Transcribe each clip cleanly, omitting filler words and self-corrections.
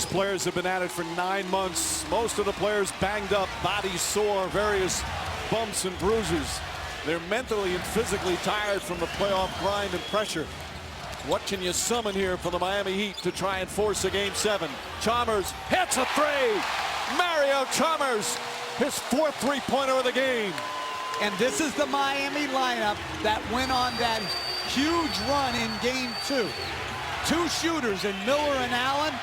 players have been at it for 9 months. Most of the players banged up, bodies sore, various bumps and bruises. They're mentally and physically tired from the playoff grind and pressure. What can you summon here for the Miami Heat to try and force a Game 7? Chalmers hits a three. Mario Chalmers, his 4th three-pointer of the game. And this is the Miami lineup that went on that huge run in Game 2. 2 shooters in Miller and Allen.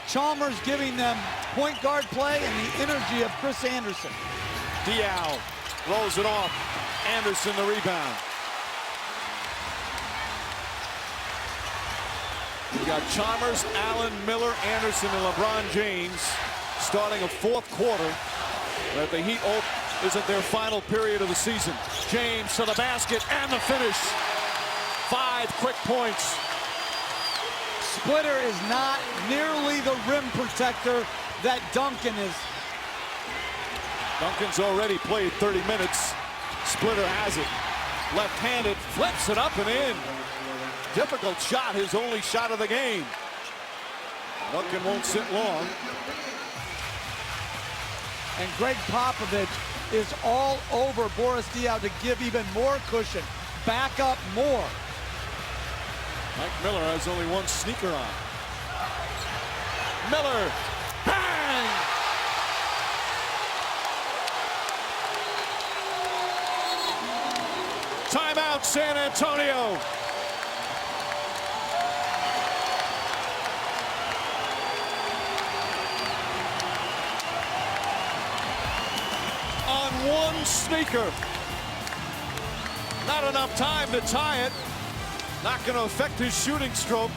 Chalmers giving them point guard play and the energy of Chris Anderson. Diaw rolls it off. Anderson the rebound. We got Chalmers, Allen, Miller, Anderson, and LeBron James starting a 4th quarter. But the Heat isn't their final period of the season. James to the basket and the finish. 5 quick points. Splitter is not nearly the rim protector that Duncan is. Duncan's already played 30 minutes. Splitter has it. Left-handed, flips it up and in. Difficult shot, his only shot of the game. Duncan won't sit long. And Greg Popovich is all over Boris Diaw to give even more cushion. Back up more. Mike Miller has only 1 sneaker on. Miller, bang! Timeout, San Antonio. On 1 sneaker. Not enough time to tie it. Not going to affect his shooting stroke.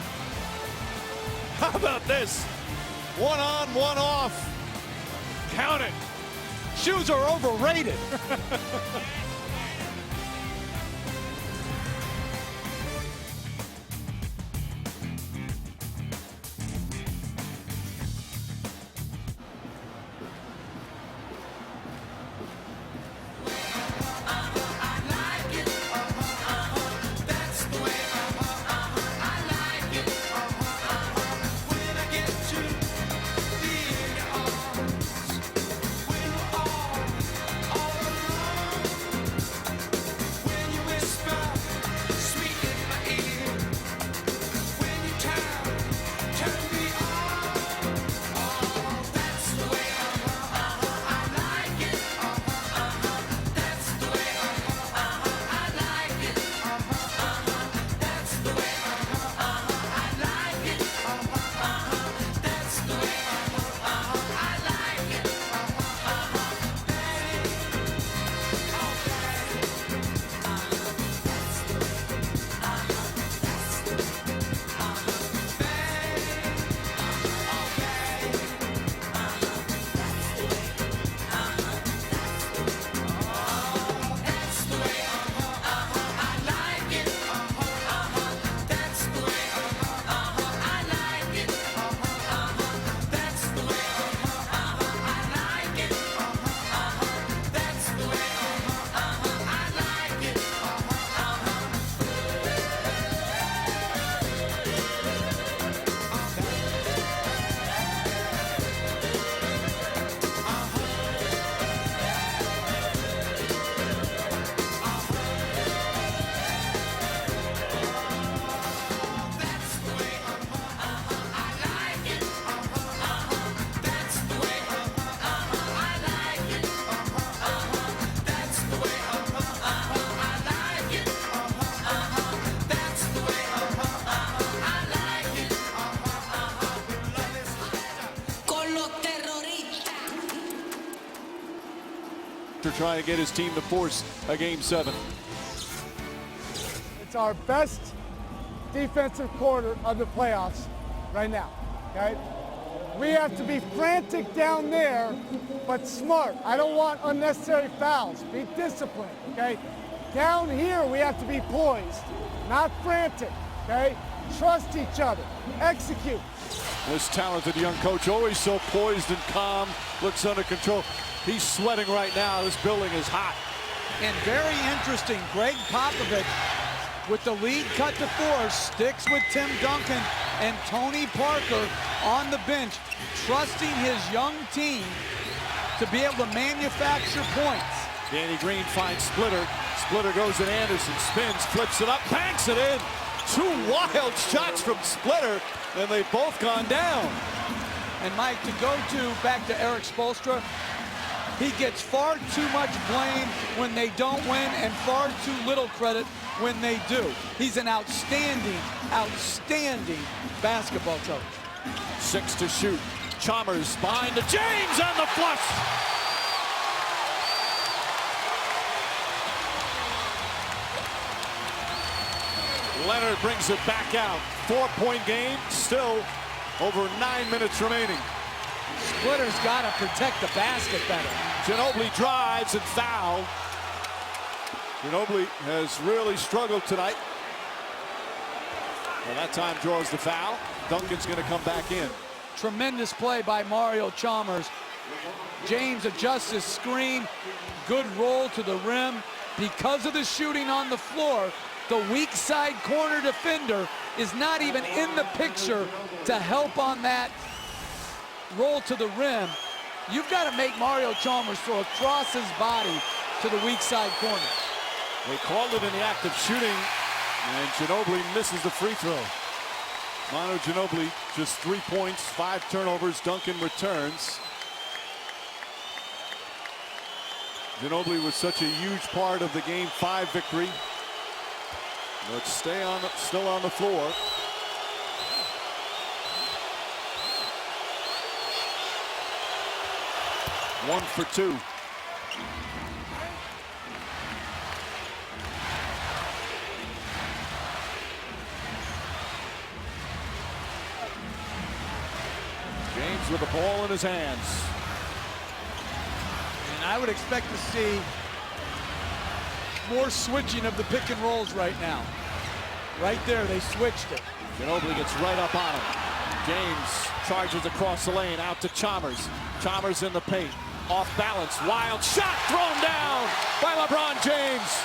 How about this? 1 on, 1 off. Count it. Shoes are overrated. To try and get his team to force a Game 7. It's our best defensive quarter of the playoffs right now, okay? We have to be frantic down there, but smart. I don't want unnecessary fouls. Be disciplined, okay? Down here, we have to be poised, not frantic, okay? Trust each other. Execute. This talented young coach, always so poised and calm, looks under control. He's sweating right now. This building is hot. And very interesting, Greg Popovich with the lead cut to 4, sticks with Tim Duncan and Tony Parker on the bench, trusting his young team to be able to manufacture points. Danny Green finds Splitter. Splitter goes at Anderson, spins, flips it up, banks it in. 2 wild shots from Splitter, and they've both gone down. And Mike, back to Eric Spoelstra, he gets far too much blame when they don't win and far too little credit when they do. He's an outstanding basketball coach. 6 to shoot. Chalmers behind to James on the flush. Leonard brings it back out. 4-point game, still over 9 minutes remaining. Splitter's got to protect the basket better. Ginobili drives and foul. Ginobili has really struggled tonight. Well, that time draws the foul. Duncan's going to come back in. Tremendous play by Mario Chalmers. James adjusts his screen. Good roll to the rim. Because of the shooting on the floor, the weak side corner defender is not even in the picture to help on that roll to the rim. You've got to make Mario Chalmers throw across his body to the weak side corner. They called it in the act of shooting, and Ginobili misses the free throw. Manu Ginobili just 3 points, 5 turnovers. Duncan returns. Ginobili was such a huge part of the Game 5 victory. Let's stay on, still on the floor. One for 2. James with the ball in his hands. And I would expect to see more switching of the pick and rolls right now. Right there, they switched it. Ginobili gets right up on him. James charges across the lane, out to Chalmers. Chalmers in the paint, off balance, wild shot thrown down by LeBron James.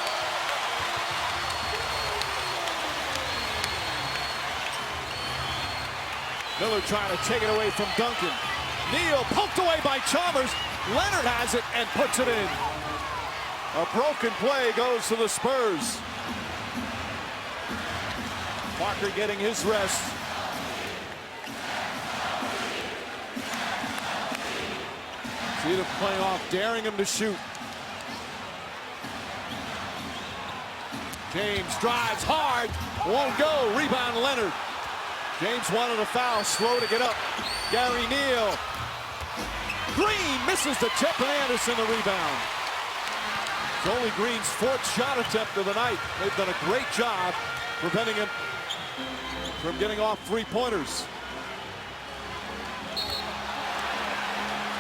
Miller trying to take it away from Duncan. Neal poked away by Chalmers. Leonard has it and puts it in. A broken play goes to the Spurs. Parker getting his rest. See them playing off, daring him to shoot. James drives hard, won't go. Rebound Leonard. James wanted a foul, slow to get up. Gary Neal. Green misses the tip, and Anderson the rebound. It's only Green's 4th shot attempt of the night. They've done a great job preventing him from getting off 3-pointers.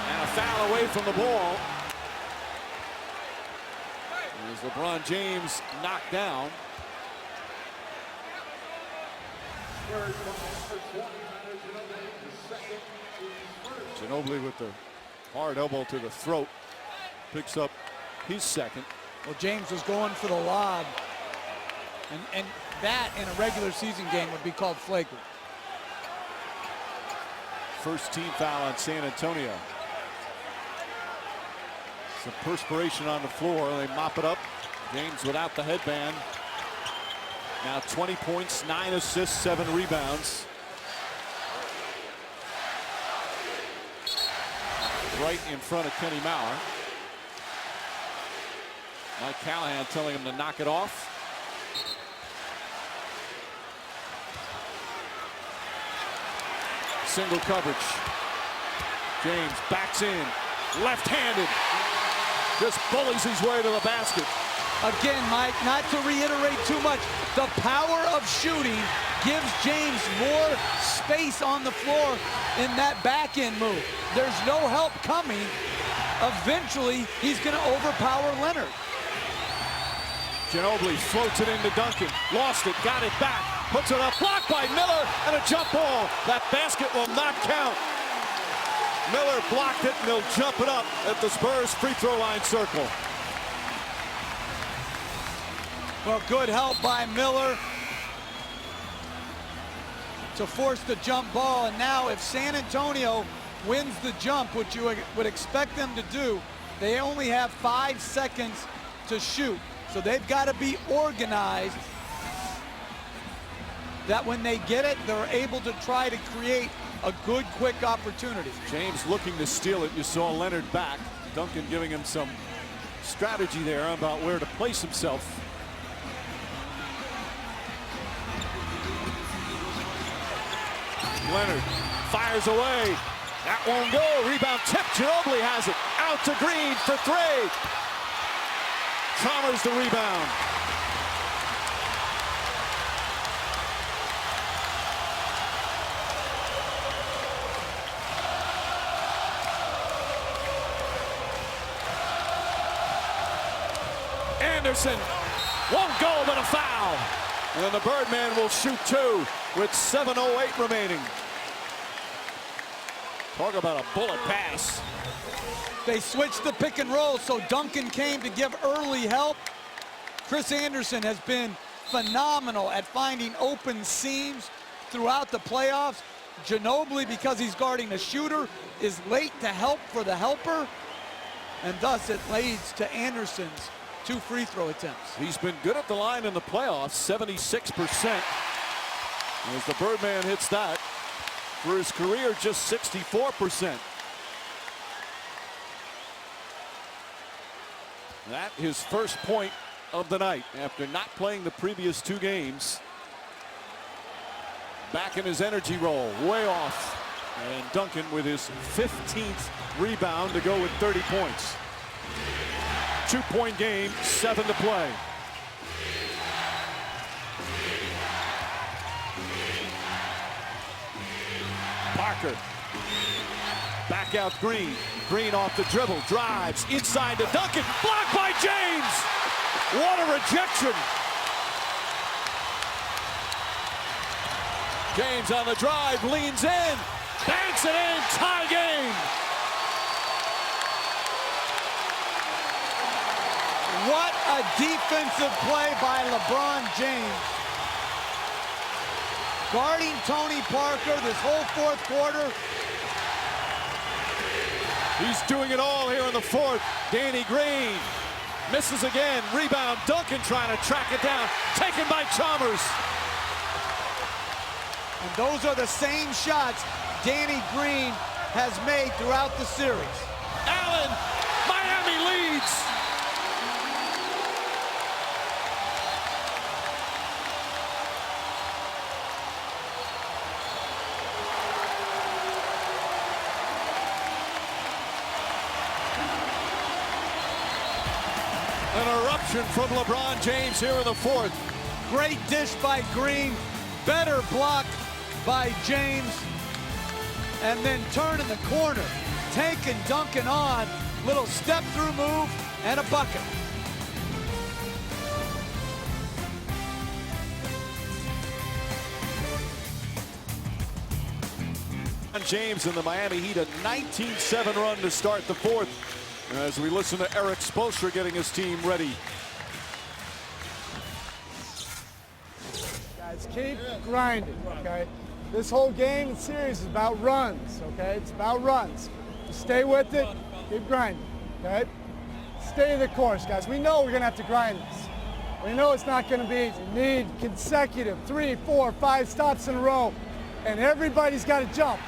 And a foul away from the ball. As LeBron James knocked down. Ginobili with the hard elbow to the throat. Picks up his 2nd. Well, James was going for the lob. And that in a regular season game would be called flagrant. First team foul on San Antonio. Some perspiration on the floor. They mop it up. James without the headband. Now 20 points, 9 assists, 7 rebounds. Right in front of Kenny Mauer. Mike Callahan telling him to knock it off. Single coverage. James backs in, left-handed. Just bullies his way to the basket. Again, Mike, not to reiterate too much, the power of shooting gives James more space on the floor in that back-end move. There's no help coming. Eventually, he's going to overpower Leonard. Ginobili floats it into Duncan. Lost it, got it back. Puts it up, blocked by Miller, and a jump ball. That basket will not count. Miller blocked it, and they'll jump it up at the Spurs free throw line circle. Well, good help by Miller to force the jump ball. And now if San Antonio wins the jump, which you would expect them to do, they only have 5 seconds to shoot. So they've got to be organized that when they get it, they're able to try to create a good, quick opportunity. James looking to steal it. You saw Leonard back. Duncan giving him some strategy there about where to place himself. Leonard fires away. That won't go. Rebound tip. Ginobili has it. Out to Green for 3. Chalmers the rebound. Anderson won't go, but a foul. And then the Birdman will shoot 2 with 7:08 remaining. Talk about a bullet pass. They switched the pick and roll, so Duncan came to give early help. Chris Anderson has been phenomenal at finding open seams throughout the playoffs. Ginobili, because he's guarding a shooter, is late to help for the helper, and thus it leads to Anderson's 2 free throw attempts. He's been good at the line in the playoffs, 76%. As the Birdman hits that, for his career, just 64%. That his first point of the night after not playing the previous 2 games. Back in his energy roll, way off. And Duncan with his 15th rebound to go with 30 points. 2-point game, 7 to play. Parker. Back out Green. Green off the dribble, drives inside to Duncan. Blocked by James. What a rejection. James on the drive, leans in, banks it in, tie game. What a defensive play by LeBron James. Guarding Tony Parker this whole 4th quarter. He's doing it all here in the 4th. Danny Green misses again. Rebound. Duncan trying to track it down. Taken by Chalmers. And those are the same shots Danny Green has made throughout the series. Allen. Miami leads. An eruption from LeBron James here in the 4th. Great dish by Green. Better block by James. And then turn in the corner. Taking Duncan on. Little step through move and a bucket. James and the Miami Heat, a 19-7 run to start the 4th. As we listen to Eric Spoelstra getting his team ready. Guys, keep grinding, okay? This whole game and series is about runs, okay? It's about runs. Stay with it, keep grinding, okay? Stay the course, guys. We know we're gonna have to grind this. We know it's not gonna be easy. We need consecutive 3, 4, 5 stops in a row, and everybody's gotta jump.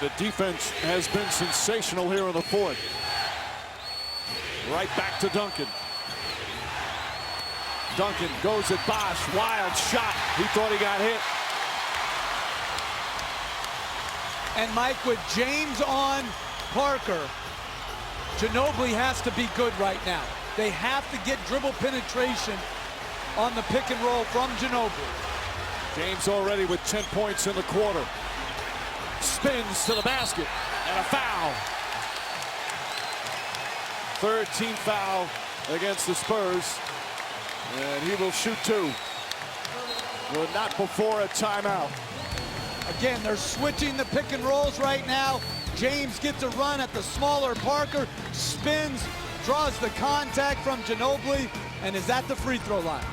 The defense has been sensational here in the 4th. Right back to Duncan. Duncan goes at Bosch. Wild shot. He thought he got hit. And Mike, with James on Parker, Ginobili has to be good right now. They have to get dribble penetration on the pick and roll from Ginobili. James already with 10 points in the quarter. Spins to the basket, and a foul. 3rd team foul against the Spurs, and he will shoot 2. But not before a timeout. Again, they're switching the pick and rolls right now. James gets a run at the smaller Parker, spins, draws the contact from Ginobili and is at the free throw line.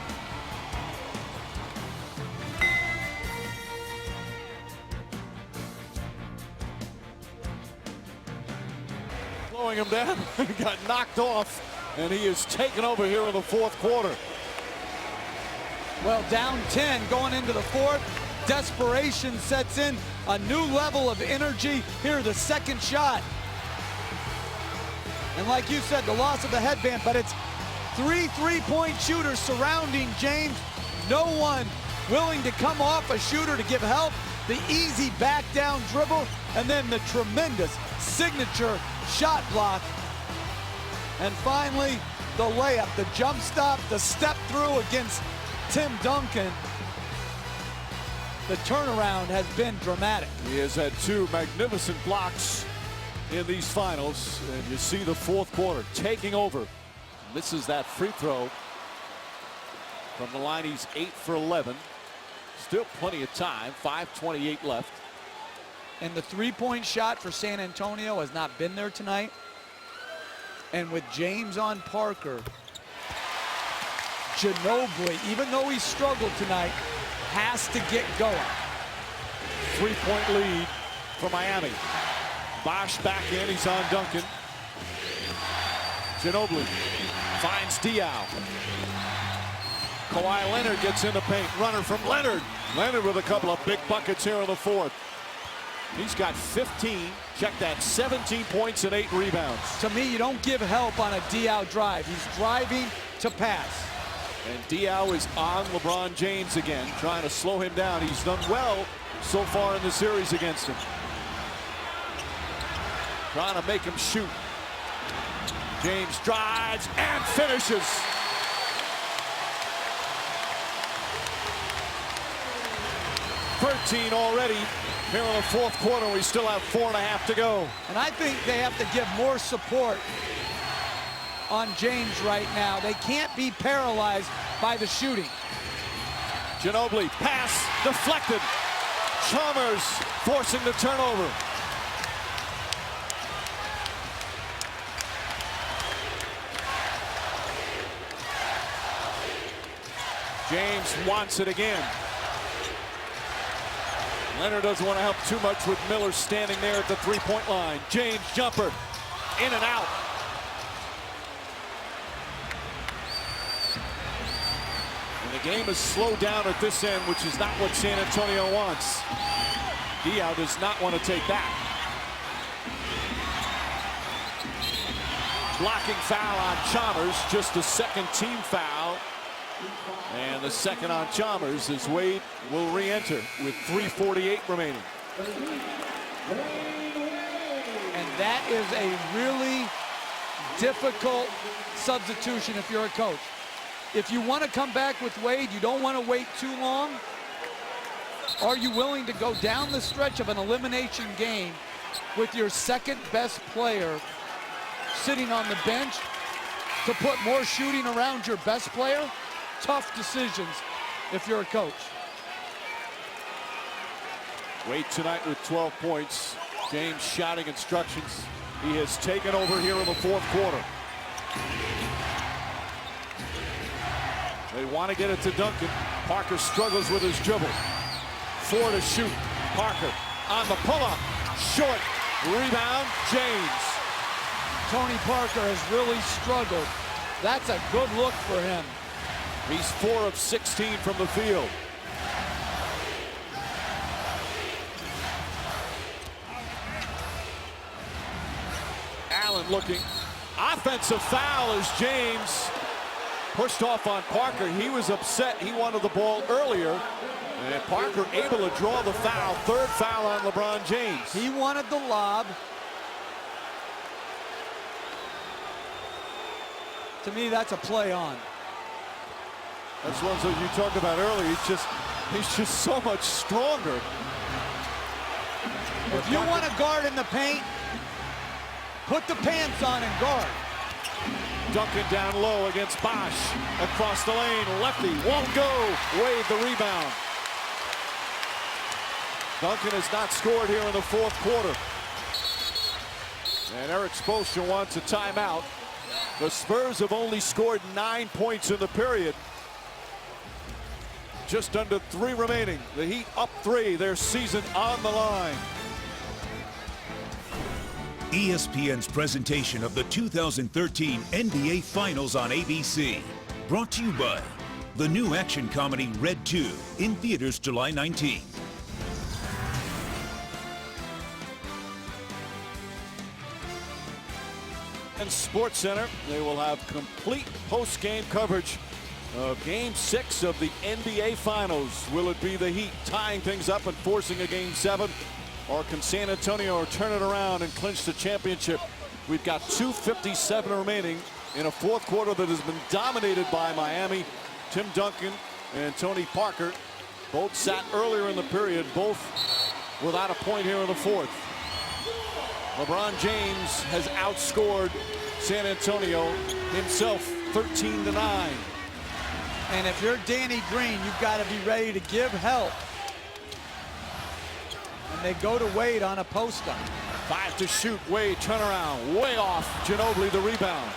Slowing him down, got knocked off, and he is taken over here in the fourth quarter. Well, down 10 going into the fourth. Desperation sets in, a new level of energy. Here, the second shot. And like you said, the loss of the headband, but it's three three-point shooters surrounding James. No one willing to come off a shooter to give help. The easy back down dribble, and then the tremendous signature shot block. And finally, the layup, the jump stop, the step through against Tim Duncan. The turnaround has been dramatic. He has had two magnificent blocks in these finals, and you see the fourth quarter taking over. Misses that free throw. From the line, he's 8 for 11. Still plenty of time, 5:28 left. And the three-point shot for San Antonio has not been there tonight. And with James on Parker, Ginobili, even though he struggled tonight, has to get going. 3-point lead for Miami. Bosch back in, he's on Duncan. Ginobili finds Diaw. Kawhi Leonard gets in the paint. Runner from Leonard. Leonard with a couple of big buckets here in the fourth. He's got 15. Check that, 17 points and 8 rebounds. To me, you don't give help on a Diaw drive. He's driving to pass. And Diaw is on LeBron James again, trying to slow him down. He's done well so far in the series against him. Trying to make him shoot. James drives and finishes. $13 already here in the fourth quarter. We still have 4.5 to go. And I think they have to give more support on James right now. They can't be paralyzed by the shooting. Ginobili, pass deflected. Chalmers forcing the turnover. James wants it again. Leonard doesn't want to help too much with Miller standing there at the three-point line. James jumper, in and out. And the game is slowed down at this end, which is not what San Antonio wants. Diaw does not want to take that. Blocking foul on Chalmers, just a second team foul. And the second on Chalmers as Wade will re-enter with 3:48 remaining. And that is a really difficult substitution if you're a coach. If you want to come back with Wade, you don't want to wait too long. Are you willing to go down the stretch of an elimination game with your second best player sitting on the bench to put more shooting around your best player? Tough decisions if you're a coach. Wade tonight with 12 points. James shouting instructions. He has taken over here in the fourth quarter. They want to get it to Duncan. Parker struggles with his dribble. 4 to shoot. Parker on the pull-up. Short. Rebound, James. Tony Parker has really struggled. That's a good look for him. He's 4 of 16 from the field. Allen looking. Offensive foul as James pushed off on Parker. He was upset. He wanted the ball earlier. And Parker able to draw the foul. Third foul on LeBron James. He wanted the lob. To me, that's a play on. That's one that you talked about earlier. He's just so much stronger. If you want to guard in the paint, put the pants on and guard. Duncan down low against Bosch. Across the lane, lefty won't go. Wade the rebound. Duncan has not scored here in the fourth quarter. And Eric Spoelstra wants a timeout. The Spurs have only scored 9 points in the period. Just under 3 remaining. The Heat up 3, their season on the line. ESPN's presentation of the 2013 NBA Finals on ABC. Brought to you by the new action comedy Red 2 in theaters July 19. And Sports Center, they will have complete post-game coverage of Game 6 of the NBA Finals. Will it be the Heat tying things up and forcing a Game 7? Or can San Antonio turn it around and clinch the championship? We've got 2:57 remaining in a fourth quarter that has been dominated by Miami. Tim Duncan and Tony Parker both sat earlier in the period, both without a point here in the fourth. LeBron James has outscored San Antonio himself 13-9. And if you're Danny Green, you've got to be ready to give help. And they go to Wade on a post-up. 5 to shoot. Wade turnaround, way off. Ginobili the rebound.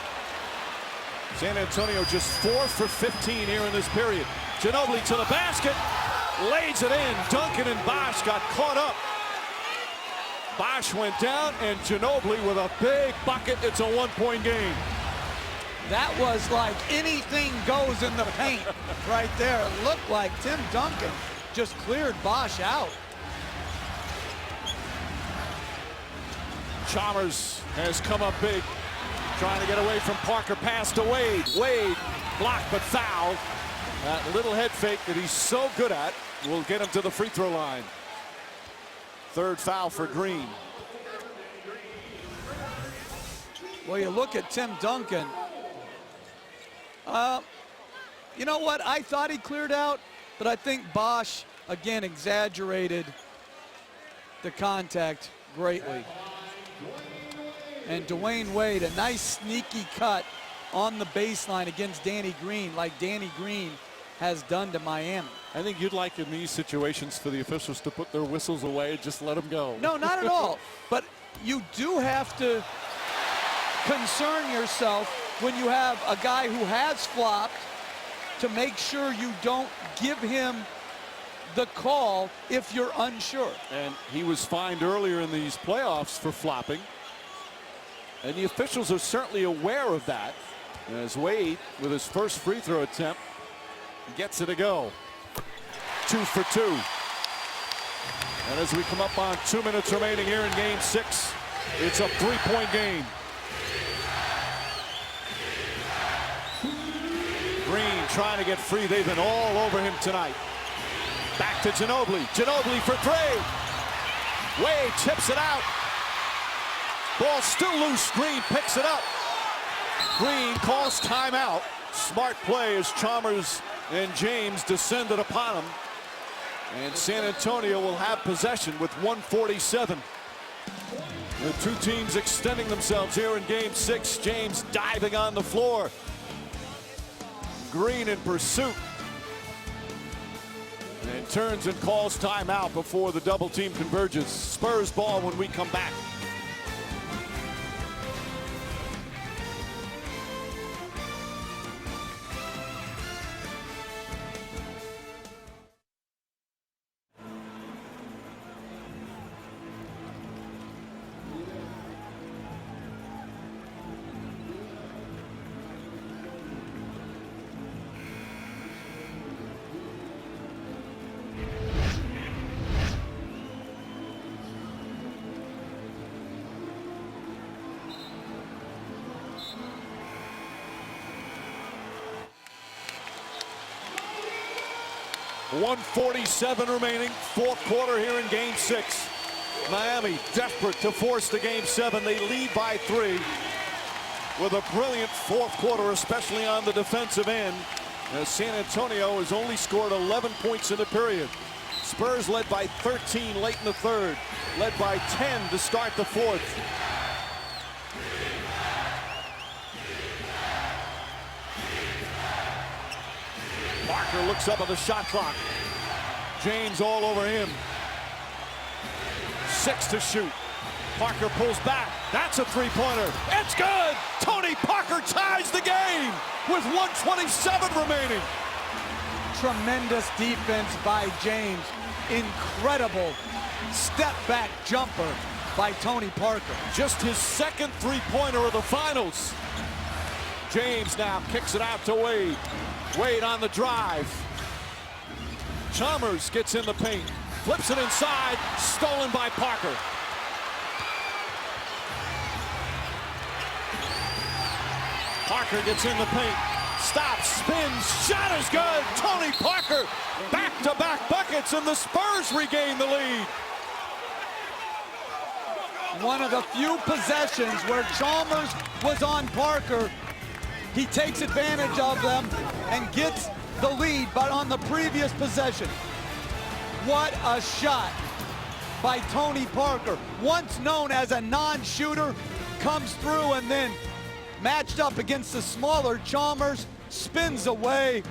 San Antonio just 4 for 15 here in this period. Ginobili to the basket, lays it in. Duncan and Bosh got caught up. Bosh went down, and Ginobili with a big bucket. It's a 1-point game. That was like anything goes in the paint right there. It looked like Tim Duncan just cleared Bosh out. Chalmers has come up big, trying to get away from Parker. Pass to Wade. Wade blocked but fouled. That little head fake that he's so good at will get him to the free throw line. Third foul for Green. Well, you look at Tim Duncan. You know what? I thought he cleared out, but I think Bosh, again, exaggerated the contact greatly. And Dwayne Wade, a nice sneaky cut on the baseline against Danny Green, like Danny Green has done to Miami. I think you'd like in these situations for the officials to put their whistles away and just let them go. No, not at all. But you do have to concern yourself when you have a guy who has flopped to make sure you don't give him the call if you're unsure. And he was fined earlier in these playoffs for flopping. And the officials are certainly aware of that. As Wade, with his first free throw attempt, gets it to go. 2 for 2. And as we come up on 2 minutes remaining here in Game 6, it's a 3-point game. Green trying to get free. They've been all over him tonight. Back to Ginobili. Ginobili for 3. Wade tips it out. Ball still loose. Green picks it up. Green calls timeout. Smart play as Chalmers and James descended upon him. And San Antonio will have possession with 1:47. The two teams extending themselves here in Game 6. James diving on the floor. Green in pursuit. And turns and calls timeout before the double team converges. Spurs ball when we come back. .147 remaining, fourth quarter here in Game 6. Miami desperate to force the Game 7. They lead by 3 with a brilliant fourth quarter, especially on the defensive end, as San Antonio has only scored 11 points in the period. Spurs led by 13 late in the third, led by 10 to start the fourth. Parker looks up at the shot clock. James all over him. 6 to shoot. Parker pulls back. That's a three-pointer. It's good! Tony Tony Parker ties the game with 1:27 remaining. Tremendous defense by James. Incredible step back jumper by Tony Parker. Just his second three-pointer of the finals. James now kicks it out to Wade. Wade on the drive. Chalmers gets in the paint. Flips it inside. Stolen by Parker. Parker gets in the paint. Stops, spins, shot is good. Tony Parker, back-to-back buckets, and the Spurs regain the lead. One of the few possessions where Chalmers was on Parker. He takes advantage of them and gets the lead, but on the previous possession. What a shot by Tony Parker. Once known as a non-shooter, comes through and then matched up against the smaller Chalmers, spins away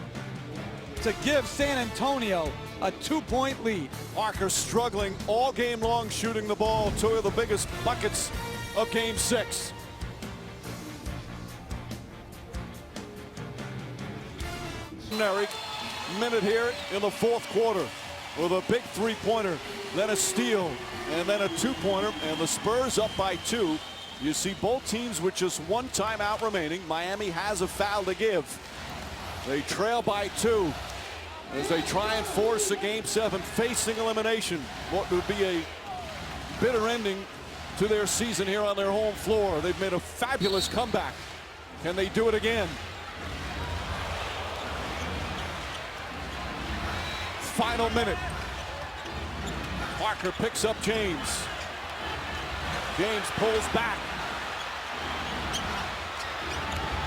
to give San Antonio a 2-point lead. Parker struggling all game long shooting the ball. Two of the biggest buckets of game 6. Minute here in the fourth quarter with a big three-pointer, then a steal, and then a two-pointer, and the Spurs up by 2. You see both teams with just one timeout remaining. Miami has a foul to give. They trail by 2 as they try and force a game 7, facing elimination. What would be a bitter ending to their season here on their home floor. They've made a fabulous comeback. Can they do it again? Final minute. Parker picks up James. James pulls back.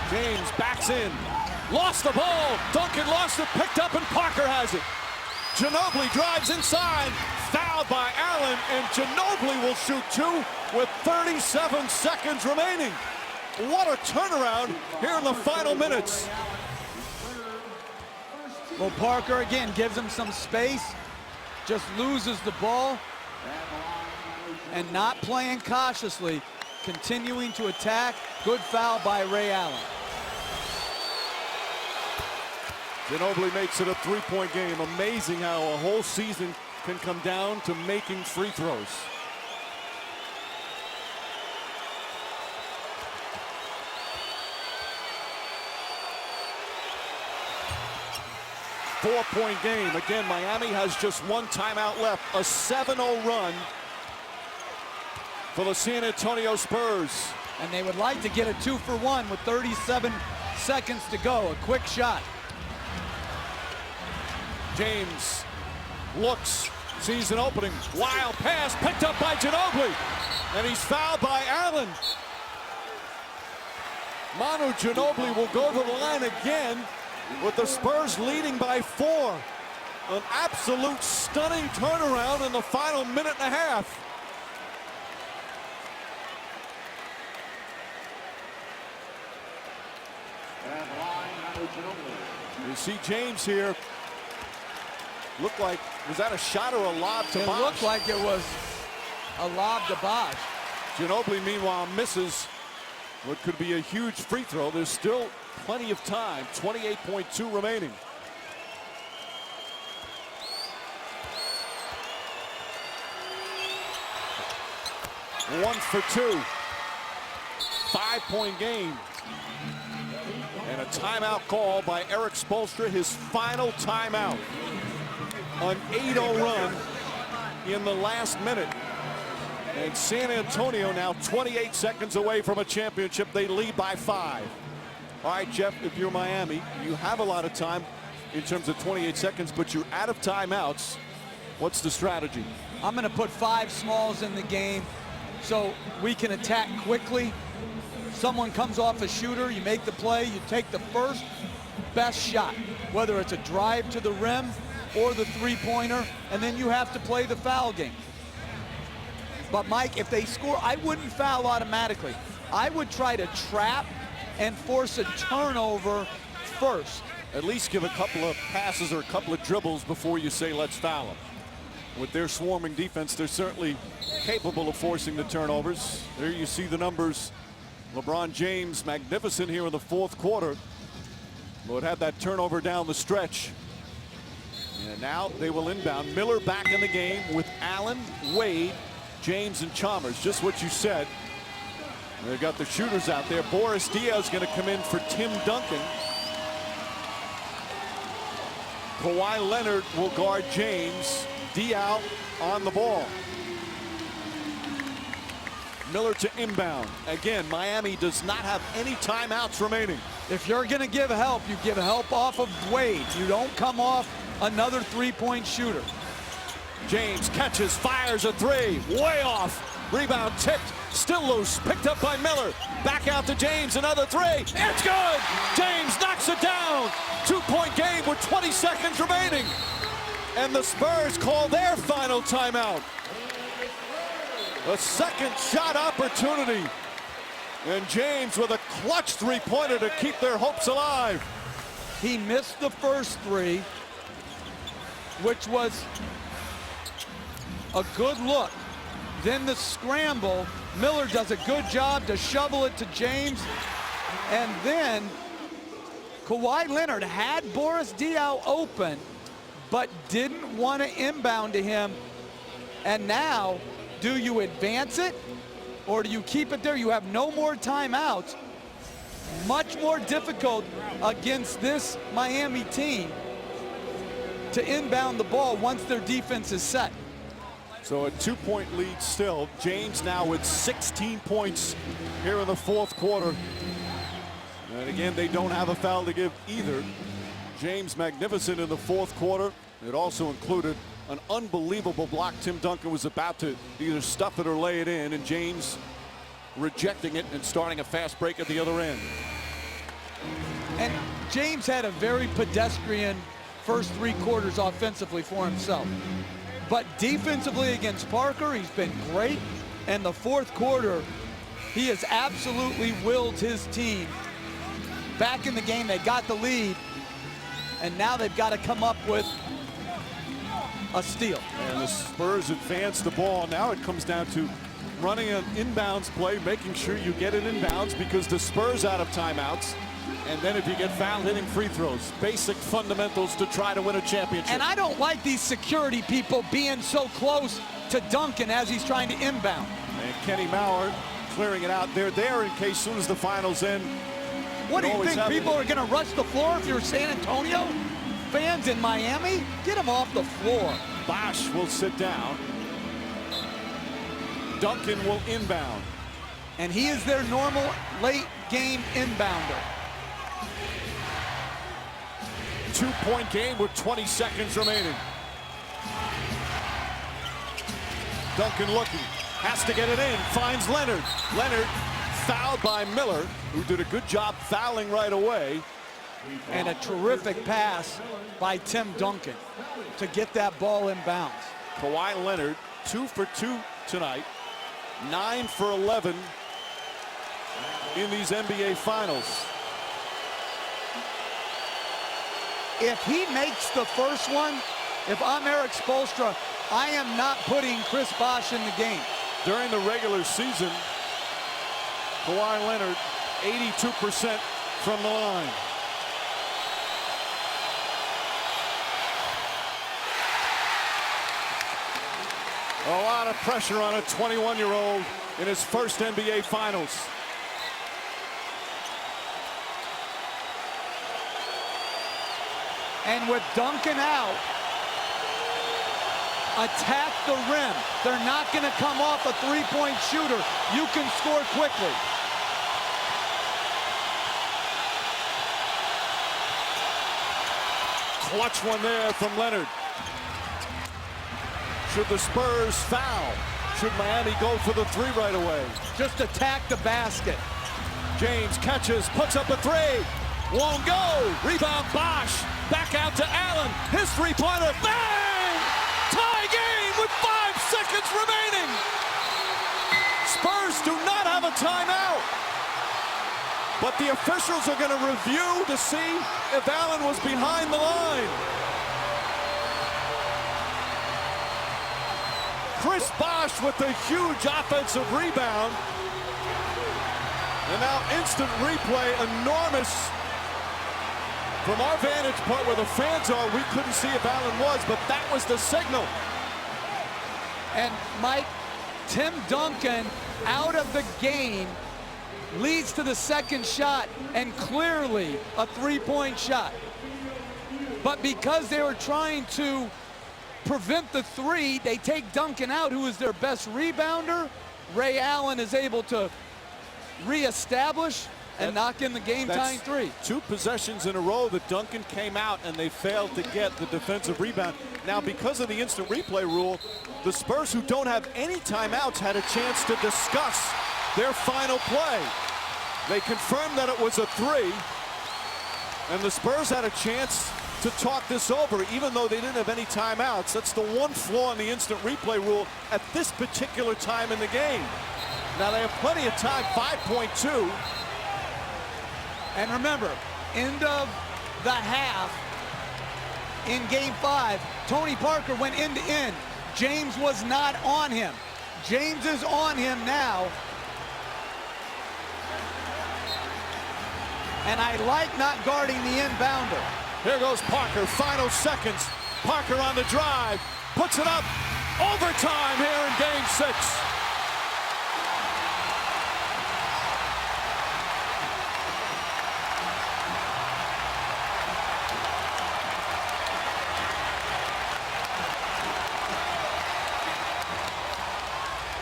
James backs in. Lost the ball. Duncan lost it. Picked up, and Parker has it. Ginobili drives inside. Fouled by Allen, and Ginobili will shoot 2 with 37 seconds remaining. What a turnaround here in the final minutes. Well, Parker again gives him some space, just loses the ball, and not playing cautiously, continuing to attack. Good foul by Ray Allen. Ginobili makes it a 3-point game. Amazing how a whole season can come down to making free throws. Four-point game. Again, Miami has just one timeout left. A 7-0 run for the San Antonio Spurs. And they would like to get a 2-for-1 with 37 seconds to go. A quick shot. James looks, sees an opening. Wild pass picked up by Ginobili. And he's fouled by Allen. Manu Ginobili will go to the line again, with the Spurs leading by 4. An absolute stunning turnaround in the final minute and a half. You see James here. Looked like, was that a shot or a lob to Bosh? It looked like it was a lob to Bosh. Ginobili, meanwhile, misses what could be a huge free throw. There's still plenty of time. 28.2 remaining. One for 2. 5-point game. And a timeout call by Eric Spoelstra, his final timeout. An 8-0 run in the last minute. And San Antonio now 28 seconds away from a championship. They lead by 5. All right, Jeff, if you're Miami, you have a lot of time in terms of 28 seconds, but you're out of timeouts. What's the strategy? I'm going to put 5 smalls in the game so we can attack quickly. Someone comes off a shooter, you make the play, you take the first best shot, whether it's a drive to the rim or the three-pointer, and then you have to play the foul game. But Mike, if they score, I wouldn't foul automatically. I would try to trap and force a turnover first. At least give a couple of passes or a couple of dribbles before you say let's foul them. With their swarming defense, they're certainly capable of forcing the turnovers. There you see the numbers LeBron James magnificent here in the fourth quarter. But had that turnover down the stretch. And now they will inbound. Miller back in the game with Allen, Wade, James, and Chalmers. Just what you said. They've got the shooters out there. Boris Diaw is going to come in for Tim Duncan. Kawhi Leonard will guard James. Diaw on the ball. Miller to inbound. Again, Miami does not have any timeouts remaining. If you're going to give help, you give help off of Wade. You don't come off another three-point shooter. James catches, fires a three. Way off. Rebound tipped. Still loose. Picked up by Miller. Back out to James. Another three. It's good. James knocks it down. 2-point game with 20 seconds remaining. And the Spurs call their final timeout. A second shot opportunity. And James with a clutch three-pointer to keep their hopes alive. He missed the first three, which was a good look. Then the scramble, Miller does a good job to shovel it to James. And then Kawhi Leonard had Boris Diaw open, but didn't want to inbound to him. And now, do you advance it or do you keep it there? You have no more timeouts. Much more difficult against this Miami team to inbound the ball once their defense is set. So a 2-point lead still. James now with 16 points here in the fourth quarter. And again, they don't have a foul to give either. James magnificent in the fourth quarter. It also included an unbelievable block. Tim Duncan was about to either stuff it or lay it in, and James rejecting it and starting a fast break at the other end. And James had a very pedestrian first three quarters offensively for himself. But defensively against Parker, he's been great. And the fourth quarter, he has absolutely willed his team back in the game. They got the lead, and now they've got to come up with a steal. And the Spurs advance the ball. Now it comes down to running an inbounds play, making sure you get it inbounds because the Spurs out of timeouts. And then if you get fouled, hitting free throws. Basic fundamentals to try to win a championship. And I don't like these security people being so close to Duncan as he's trying to inbound. And Kenny Mauer clearing it out. They're there in case soon as the finals end. What do you think? People are going to rush the floor if you're San Antonio fans in Miami? Get them off the floor. Bosh will sit down. Duncan will inbound. And he is their normal late game inbounder. 2-point game with 20 seconds remaining. Duncan looking, has to get it in, finds Leonard. Leonard fouled by Miller, who did a good job fouling right away. And a terrific pass by Tim Duncan to get that ball in bounds. Kawhi Leonard, 2 for 2 tonight, 9 for 11 in these NBA Finals. If he makes the first one, if I'm Eric Spoelstra, I am not putting Chris Bosh in the game. During the regular season, Kawhi Leonard, 82% from the line. A lot of pressure on a 21-year-old in his first NBA Finals. And with Duncan out, attack the rim. They're not going to come off a three-point shooter. You can score quickly. Clutch one there from Leonard. Should the Spurs foul? Should Miami go for the three right away? Just attack the basket. James catches, puts up a three. Won't go. Rebound Bosh. Back out to Allen. His three-pointer. Bang! Tie game with 5 seconds remaining. Spurs do not have a timeout. But the officials are going to review to see if Allen was behind the line. Chris Bosh with a huge offensive rebound. And now instant replay, enormous. From our vantage point where the fans are, we couldn't see if Allen was, but that was the signal. And Mike, Tim Duncan out of the game leads to the second shot, and clearly a three-point shot. But because they were trying to prevent the three, they take Duncan out, who is their best rebounder. Ray Allen is able to reestablish and knock in the game-tying three. 2 possessions in a row that Duncan came out and they failed to get the defensive rebound. Now, because of the instant replay rule, the Spurs, who don't have any timeouts, had a chance to discuss their final play. They confirmed that it was a 3, and the Spurs had a chance to talk this over, even though they didn't have any timeouts. That's the one flaw in the instant replay rule at this particular time in the game. Now, they have plenty of time, 5.2. And remember, end of the half in game 5, Tony Parker went end to end. James was not on him. James is on him now. And I like not guarding the inbounder. Here goes Parker, final seconds. Parker on the drive, puts it up. Overtime here in game 6.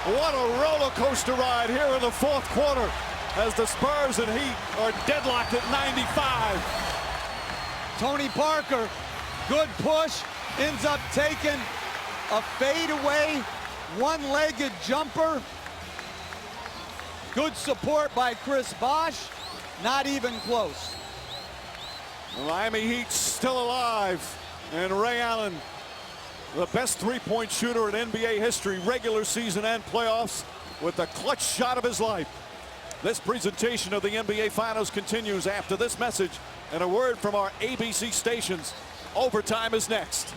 What a roller coaster ride here in the 4th quarter as the Spurs and Heat are deadlocked at 95. Tony Parker, good push, ends up taking a fadeaway, one-legged jumper. Good support by Chris Bosh, not even close. The Miami Heat still alive, and Ray Allen, the best three-point shooter in NBA history, regular season and playoffs, with the clutch shot of his life. This presentation of the NBA Finals continues after this message and a word from our ABC stations. Overtime is next.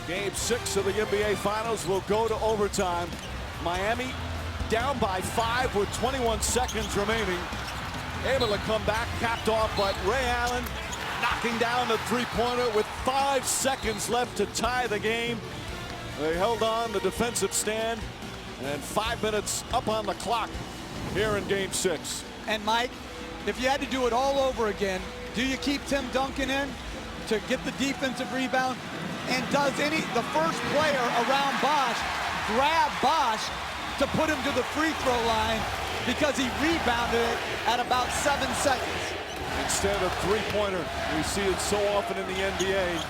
Game 6 of the NBA Finals will go to overtime. Miami down by 5 with 21 seconds remaining. Able to come back, capped off by Ray Allen, knocking down the three-pointer with 5 seconds left to tie the game. They held on the defensive stand, and 5 minutes up on the clock here in Game 6. And Mike, if you had to do it all over again, do you keep Tim Duncan in to get the defensive rebound? And does the first player around Bosh grab Bosh to put him to the free throw line because he rebounded it at about 7 seconds? Instead of three-pointer, we see it so often in the NBA.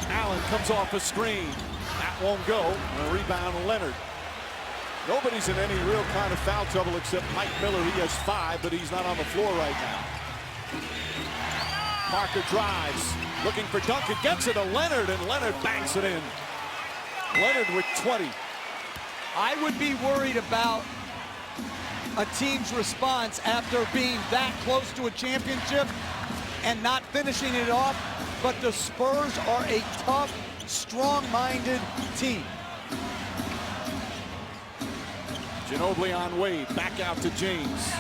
Allen comes off a screen. That won't go. A rebound, Leonard. Nobody's in any real kind of foul trouble except Mike Miller. He has 5, but he's not on the floor right now. Parker drives, looking for Duncan, gets it to Leonard, and Leonard banks it in. Leonard with 20. I would be worried about a team's response after being that close to a championship and not finishing it off, but the Spurs are a tough, strong-minded team. Ginobili on Wade, back out to James.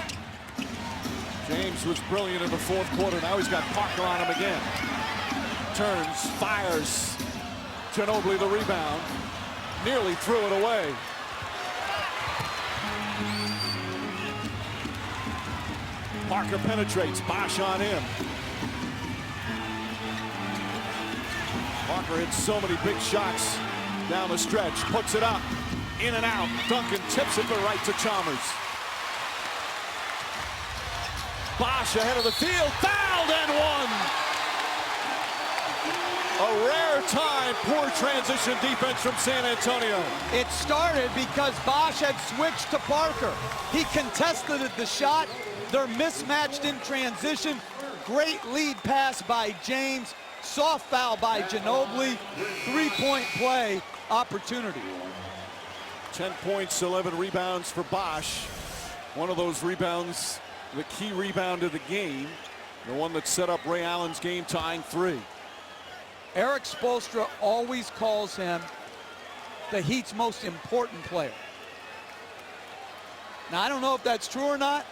James was brilliant in the fourth quarter. Now he's got Parker on him again. Turns, fires. Ginobili the rebound. Nearly threw it away. Parker penetrates. Bosh on him. Parker hits so many big shots down the stretch. Puts it up. In and out. Duncan tips it, but right to Chalmers. Bosh ahead of the field. Fouled and one. A rare time. Poor transition defense from San Antonio. It started because Bosh had switched to Parker. He contested the shot. They're mismatched in transition. Great lead pass by James. Soft foul by Ginobili. 3-point play opportunity. 10 points, 11 rebounds for Bosh. One of those rebounds, the key rebound of the game. The one that set up Ray Allen's game-tying 3. Eric Spoelstra always calls him the Heat's most important player. Now, I don't know if that's true or not,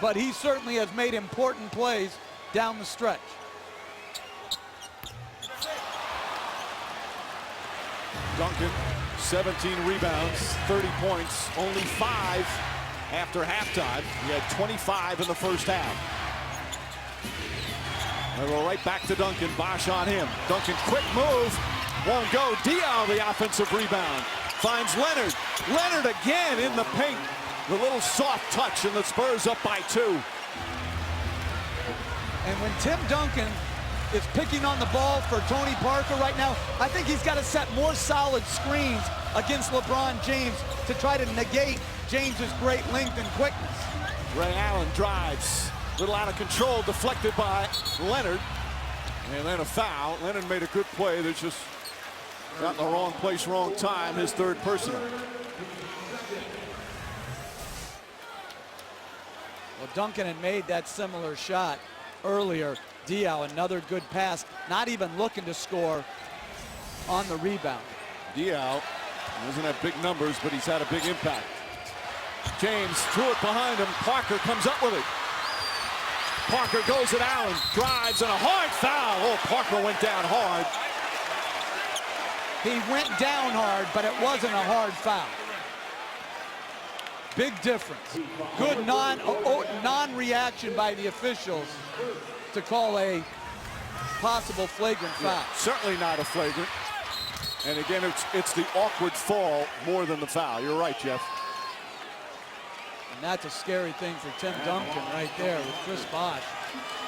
but he certainly has made important plays down the stretch. Duncan, 17 rebounds, 30 points, only 5 after halftime. He had 25 in the first half. And we're right back to Duncan. Bosh on him. Duncan, quick move. Won't go. Diaw, the offensive rebound. Finds Leonard. Leonard again in the paint. The little soft touch, and the Spurs up by 2. And when Tim Duncan is picking on the ball for Tony Parker right now, I think he's got to set more solid screens against LeBron James to try to negate James's great length and quickness. Ray Allen drives. Little out of control, deflected by Leonard. And then a foul. Leonard made a good play. That's just got in the wrong place, wrong time. His 3rd personal. Well, Duncan had made that similar shot earlier. Diaw, another good pass. Not even looking to score on the rebound. Diaw doesn't have big numbers, but he's had a big impact. James threw it behind him. Parker comes up with it. Parker goes at Allen, drives, and a hard foul. Oh, Parker went down hard. He went down hard, but it wasn't a hard foul. Big difference. Good non-reaction by the officials to call a possible flagrant foul. Yeah, certainly not a flagrant. And again, it's the awkward fall more than the foul. You're right, Jeff. And that's a scary thing for Tim Duncan right there with Chris Bosh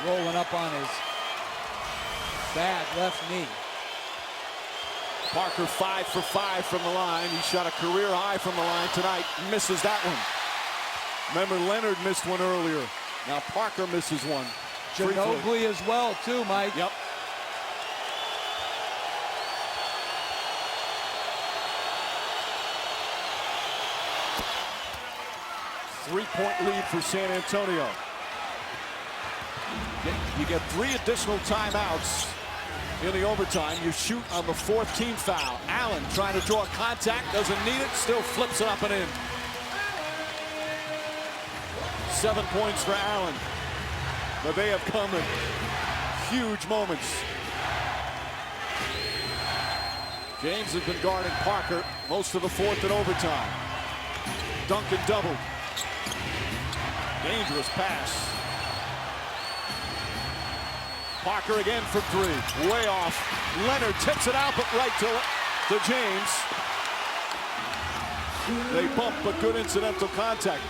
rolling up on his bad left knee. Parker 5 for 5 from the line. He shot a career high from the line tonight. Misses that one. Remember, Leonard missed one earlier. Now Parker misses one. Ginobili as well, too, Mike. Yep. Three-point lead for San Antonio. You get 3 additional timeouts in the overtime. You shoot on the 4th team foul. Allen trying to draw contact, doesn't need it, still flips it up and in. 7 points for Allen. But they have come in huge moments. James has been guarding Parker most of the 4th in overtime. Duncan doubled. Dangerous pass. Parker again for 3. Way off. Leonard tips it out, but right to James. They bump, but good incidental contact.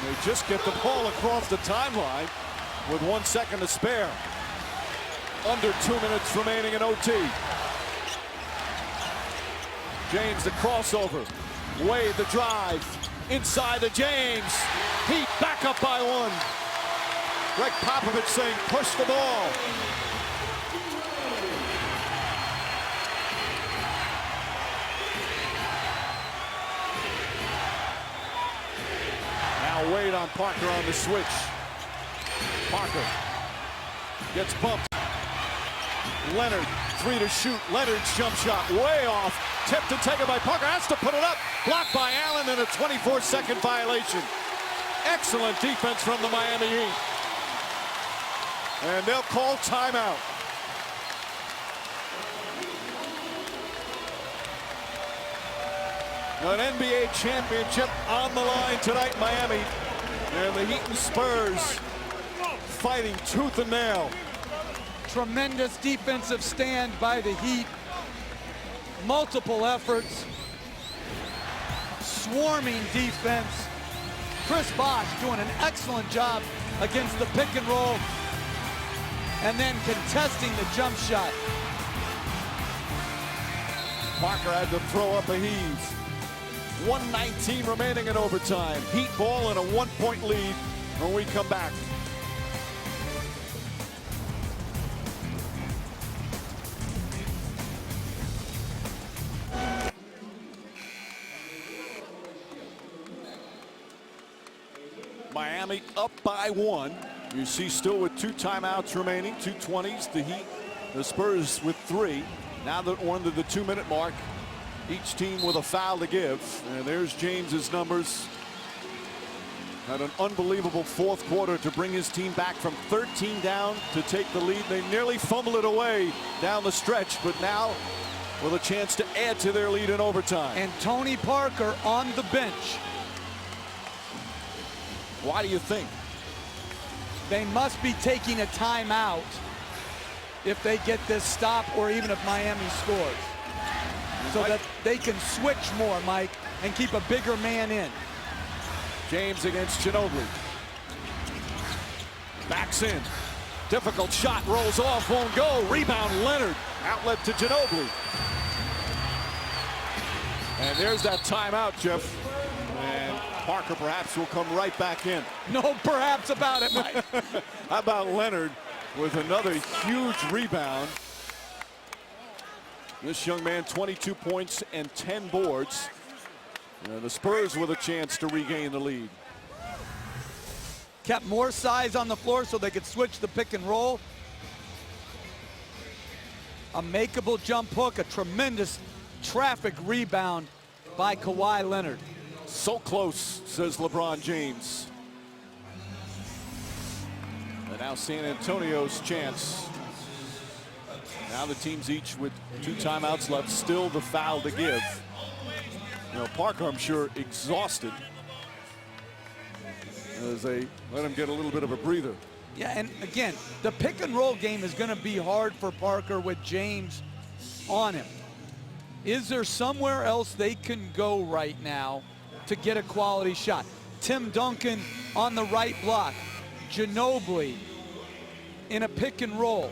They just get the ball across the timeline with 1 second to spare. Under 2 minutes remaining in OT. James the crossover. Wade the drive. Inside to James. Heat back up by 1. Greg Popovich saying push the ball. Now Wade on Parker on the switch. Parker gets bumped. Leonard, 3 to shoot. Leonard's jump shot way off. Tipped and taken by Parker. Has to put it up. Blocked by Allen and a 24-second violation. Excellent defense from the Miami Heat. And they'll call timeout. An NBA championship on the line tonight in Miami. And the Heat and Spurs fighting tooth and nail. Tremendous defensive stand by the Heat. Multiple efforts. Swarming defense. Chris Bosh doing an excellent job against the pick and roll. And then contesting the jump shot. Parker had to throw up a heave. 1:19 remaining in overtime. Heat ball in a 1-point lead when we come back. Miami up by 1. You see still with 2 timeouts remaining, 2:20s. The Heat, the Spurs with 3. Now that we're under the 2-minute mark, each team with a foul to give. And there's James's numbers. Had an unbelievable 4th quarter to bring his team back from 13 down to take the lead. They nearly fumbled it away down the stretch, but now with a chance to add to their lead in overtime. And Tony Parker on the bench. Why do you think? They must be taking a timeout if they get this stop, or even if Miami scores, so that they can switch more, Mike, and keep a bigger man in. James against Ginobili. Backs in. Difficult shot, rolls off, won't go. Rebound, Leonard. Outlet to Ginobili. And there's that timeout, Jeff. And Parker perhaps will come right back in. No perhaps about it, Mike. How about Leonard with another huge rebound? This young man, 22 points and 10 boards. And the Spurs with a chance to regain the lead. Kept more size on the floor so they could switch the pick and roll. A makeable jump hook, a tremendous traffic rebound by Kawhi Leonard. So close, says LeBron James. And now San Antonio's chance. Now the teams each with 2 timeouts left, still the foul to give. You know, Parker, I'm sure, exhausted as they let him get a little bit of a breather. Yeah, and again, the pick and roll game is going to be hard for Parker with James on him. Is there somewhere else they can go right now to get a quality shot? Tim Duncan on the right block. Ginobili in a pick and roll.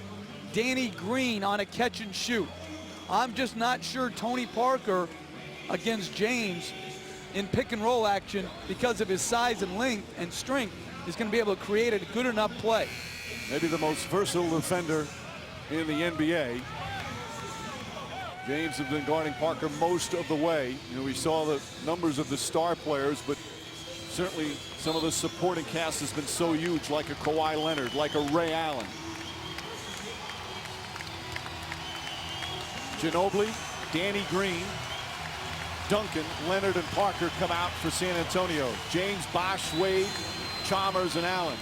Danny Green on a catch and shoot. I'm just not sure Tony Parker against James in pick and roll action, because of his size and length and strength, is going to be able to create a good enough play. Maybe the most versatile defender in the NBA. James has been guarding Parker most of the way. You know, we saw the numbers of the star players, but certainly some of the supporting cast has been so huge, like a Kawhi Leonard, like a Ray Allen. Ginobili, Danny Green, Duncan, Leonard, and Parker come out for San Antonio. James, Bosh, Wade, Chalmers, and Allen.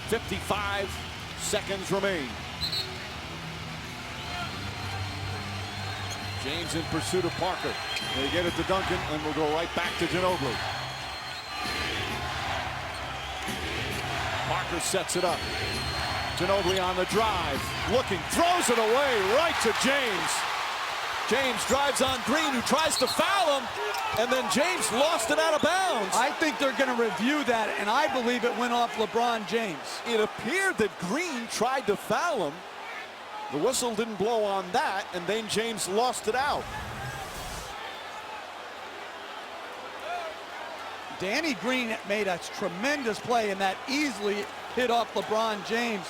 .55 seconds remain. James in pursuit of Parker. They get it to Duncan, and we'll go right back to Ginobili. Parker sets it up. Ginobili on the drive, looking, throws it away right to James. James drives on Green, who tries to foul him, and then James lost it out of bounds. I think they're going to review that, and I believe it went off LeBron James. It appeared that Green tried to foul him, The whistle didn't blow on that, and then James lost it out. Danny Green made a tremendous play, and that easily hit off LeBron James.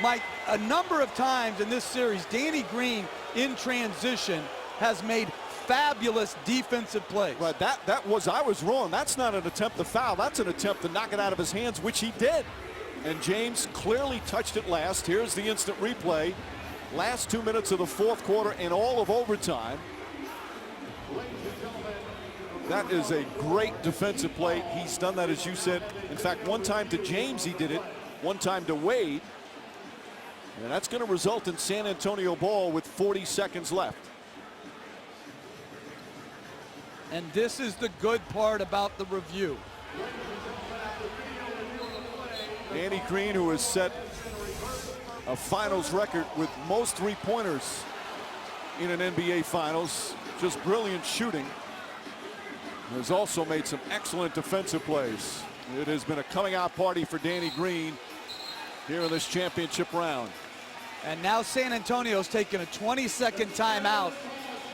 Mike, a number of times in this series, Danny Green in transition has made fabulous defensive plays. Right, I was wrong. That's not an attempt to foul. That's an attempt to knock it out of his hands, which he did. And James clearly touched it last. Here's the instant replay. Last 2 minutes of the fourth quarter and all of overtime. That is a great defensive play. He's done that, as you said. In fact, one time to James he did it, one time to Wade. And that's going to result in San Antonio ball with 40 seconds left. And this is the good part about the review. Danny Green, who has set a finals record with most three-pointers in an NBA Finals. Just brilliant shooting. Has also made some excellent defensive plays. It has been a coming-out party for Danny Green here in this championship round. And now San Antonio's taking a 20-second timeout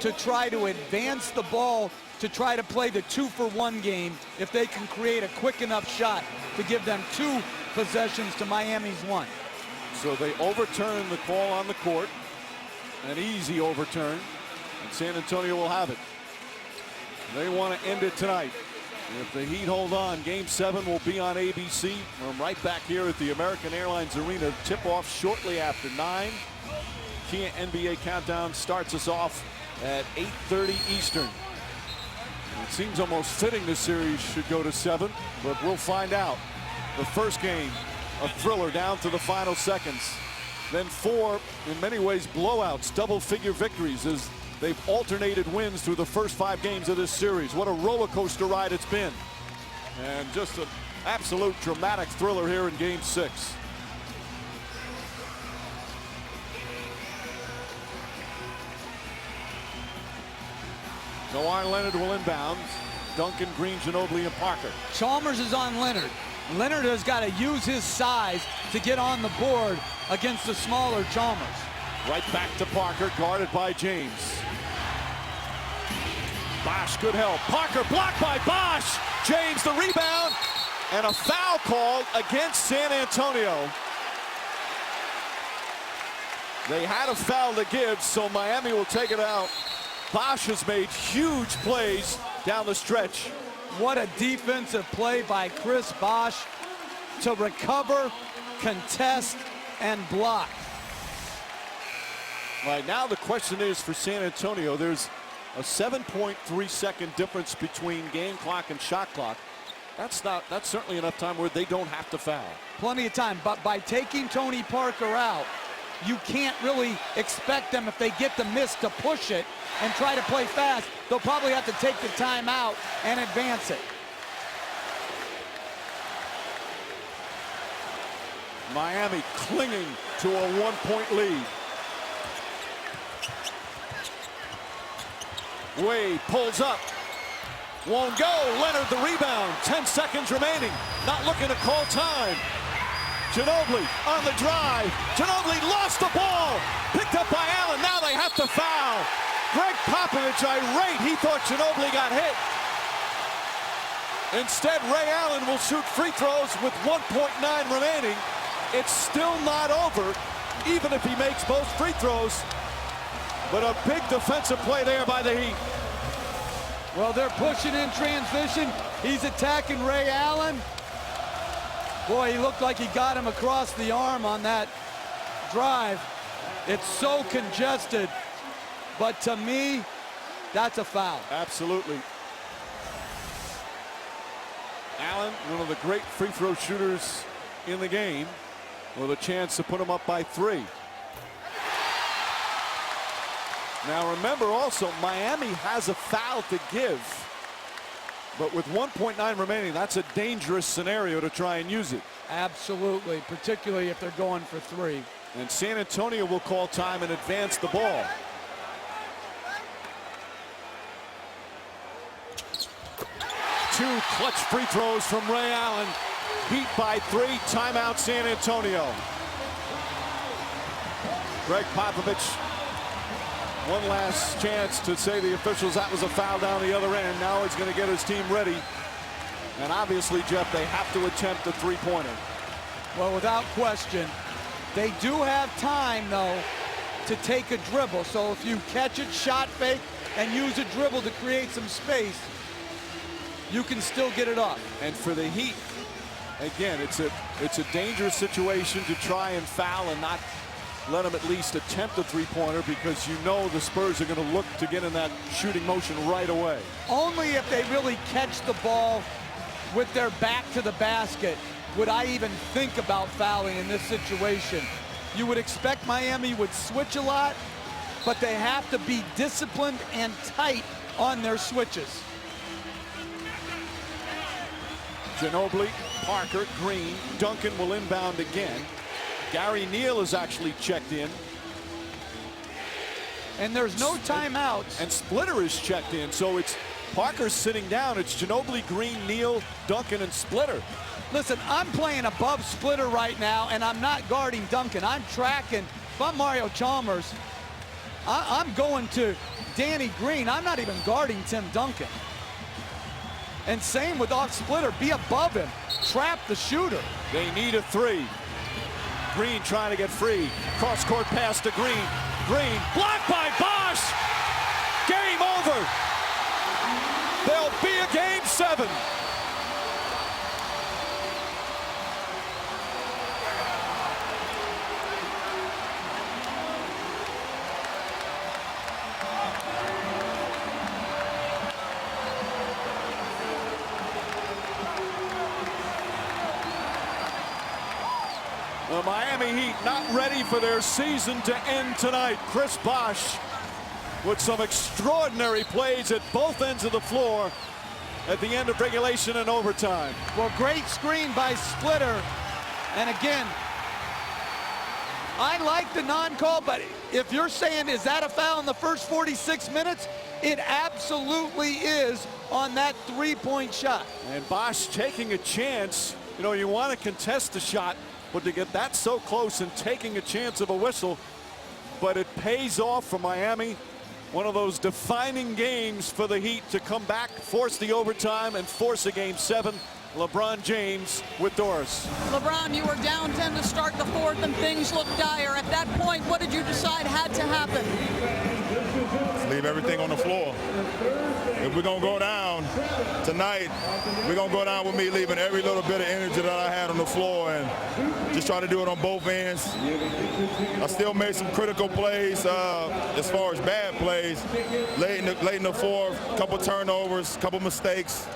to try to advance the ball, to try to play the 2-for-1 game if they can create a quick enough shot to give them 2 possessions to Miami's 1. So they overturn the call on the court. An easy overturn. And San Antonio will have it. They want to end it tonight. If the Heat hold on, Game 7 will be on ABC. I'm right back here at the American Airlines Arena. Tip-off shortly after 9. Key NBA Countdown starts us off at 8:30 Eastern. It seems almost fitting this series should go to 7, but we'll find out. The first game, a thriller down to the final seconds. Then 4, in many ways, blowouts, double-figure victories as they've alternated wins through the first 5 games of this series. What a roller coaster ride it's been. And just an absolute dramatic thriller here in Game 6. Kawhi Leonard will inbound. Duncan, Green, Ginobili, and Parker. Chalmers is on Leonard. Leonard has got to use his size to get on the board against the smaller Chalmers. Right back to Parker, guarded by James. Bosh, good help. Parker blocked by Bosh. James the rebound. And a foul called against San Antonio. They had a foul to give, so Miami will take it out. Bosh has made huge plays down the stretch. What a defensive play by Chris Bosh to recover, contest, and block. Right now the question is for San Antonio, there's a 7.3 second difference between game clock and shot clock. That's certainly enough time where they don't have to foul. Plenty of time, but by taking Tony Parker out, you can't really expect them, if they get the miss, to push it and try to play fast. They'll probably have to take the timeout and advance it. Miami clinging to a 1-point lead. Wade pulls up. Won't go. Leonard the rebound. 10 seconds remaining. Not looking to call time. Ginobili on the drive. Ginobili lost the ball. Picked up by Allen. Now they have to foul. Greg Popovich irate. He thought Ginobili got hit. Instead, Ray Allen will shoot free throws with 1.9 remaining. It's still not over, even if he makes both free throws. But a big defensive play there by the Heat. Well, they're pushing in transition. He's attacking Ray Allen. Boy, he looked like he got him across the arm on that drive. It's so congested. But to me, that's a foul. Absolutely. Allen, one of the great free throw shooters in the game, with a chance to put him up by 3. Now remember also, Miami has a foul to give. But with 1.9 remaining, that's a dangerous scenario to try and use it. Absolutely, particularly if they're going for 3. And San Antonio will call time and advance the ball. Two clutch free throws from Ray Allen. Beat by 3. Timeout San Antonio. Greg Popovich, one last chance to say the officials that was a foul down the other end. Now he's going to get his team ready. And obviously, Jeff, they have to attempt a three-pointer. Well, without question, they do have time, though, to take a dribble. So if you catch it, shot fake, and use a dribble to create some space, you can still get it off. And for the Heat, again, it's a dangerous situation to try and foul and not let them at least attempt a three-pointer, because you know the Spurs are going to look to get in that shooting motion right away. Only if they really catch the ball with their back to the basket would I even think about fouling in this situation. You would expect Miami would switch a lot, but they have to be disciplined and tight on their switches. Ginobili, Parker, Green, Duncan will inbound again. Gary Neal is actually checked in. And there's no timeouts. And Splitter is checked in, so it's Parker's sitting down. It's Ginobili, Green, Neal, Duncan, and Splitter. Listen, I'm playing above Splitter right now, and I'm not guarding Duncan. I'm tracking. If I'm Mario Chalmers, I'm going to Danny Green. I'm not even guarding Tim Duncan. And same with off Splitter. Be above him. Trap the shooter. They need a three. Green trying to get free. Cross-court pass to Green. Green blocked by Bosch. Game over. There'll be a game 7. The Miami Heat not ready for their season to end tonight. Chris Bosch with some extraordinary plays at both ends of the floor at the end of regulation and overtime. Well, great screen by Splitter. And again, I like the non-call, but if you're saying, is that a foul in the first 46 minutes? It absolutely is on that three-point shot. And Bosch taking a chance. You know, you want to contest the shot, but to get that so close and taking a chance of a whistle, but it pays off for Miami. One of those defining games for the Heat to come back, force the overtime, and force a game 7. LeBron James with Doris. LeBron, you were down 10 to start the fourth, and things looked dire. At that point, what did you decide had to happen? Just leave everything on the floor. If we're going to go down tonight, we're going to go down with me leaving every little bit of energy that I had on the floor and just try to do it on both ends. I still made some critical plays as far as bad plays. Late in the fourth, couple turnovers, couple mistakes.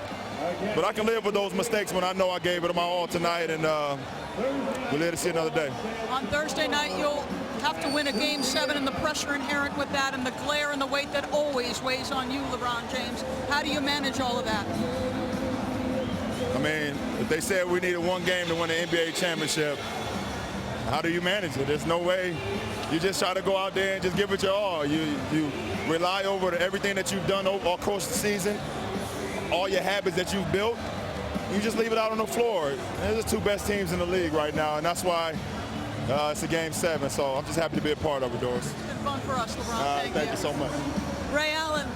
But I can live with those mistakes when I know I gave it my all tonight, and we'll live to see another day. On Thursday night, you'll have to win a game 7, and the pressure inherent with that and the glare and the weight that always weighs on you, LeBron James. How do you manage all of that? I mean, if they said we needed one game to win the NBA championship, how do you manage it? There's no way. You just try to go out there and just give it your all. You rely over everything that you've done all across the season, all your habits that you've built. You just leave it out on the floor. They're the two best teams in the league right now, and that's why it's a game 7. So I'm just happy to be a part of it, Doris. It's been fun for us, LeBron. Thank you so much. Ray Allen.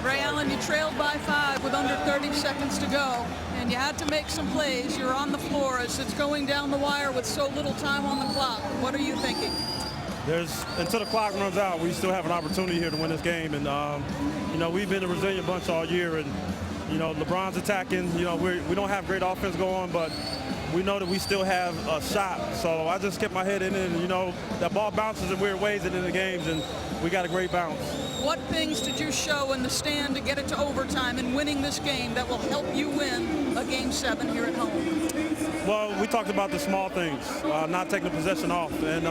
Ray Allen, you trailed by 5 with under 30 seconds to go, and you had to make some plays. You're on the floor as it's going down the wire with so little time on the clock. What are you thinking? Until the clock runs out, we still have an opportunity here to win this game. And, you know, we've been a resilient bunch all year. And, you know, LeBron's attacking. You know, we don't have great offense going, but we know that we still have a shot. So I just kept my head in it. And, you know, that ball bounces in weird ways in the games, and we got a great bounce. What things did you show in the stand to get it to overtime and winning this game that will help you win a game 7 here at home? Well, we talked about the small things, not taking the possession off. And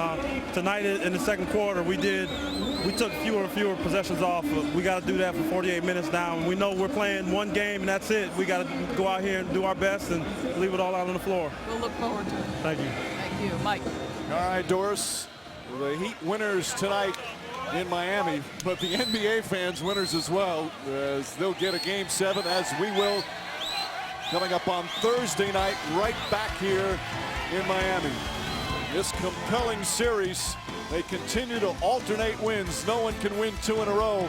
tonight in the second quarter, we took fewer and fewer possessions off. We got to do that for 48 minutes now. And we know we're playing one game, and that's it. We got to go out here and do our best and leave it all out on the floor. We'll look forward to it. Thank you. Thank you. Mike. All right, Doris. The Heat winners tonight in Miami, but the NBA fans winners as well, as they'll get a game 7, as we will coming up on Thursday night, right back here in Miami. This compelling series, they continue to alternate wins. No one can win 2 in a row.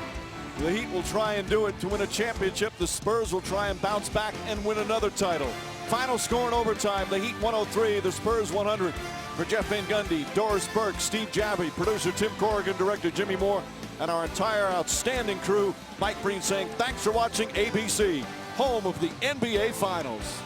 The Heat will try and do it to win a championship. The Spurs will try and bounce back and win another title. Final score in overtime, the Heat 103, the Spurs 100. For Jeff Van Gundy, Doris Burke, Steve Jabbie, producer Tim Corrigan, director Jimmy Moore, and our entire outstanding crew, Mike Breen saying thanks for watching ABC, home of the NBA Finals.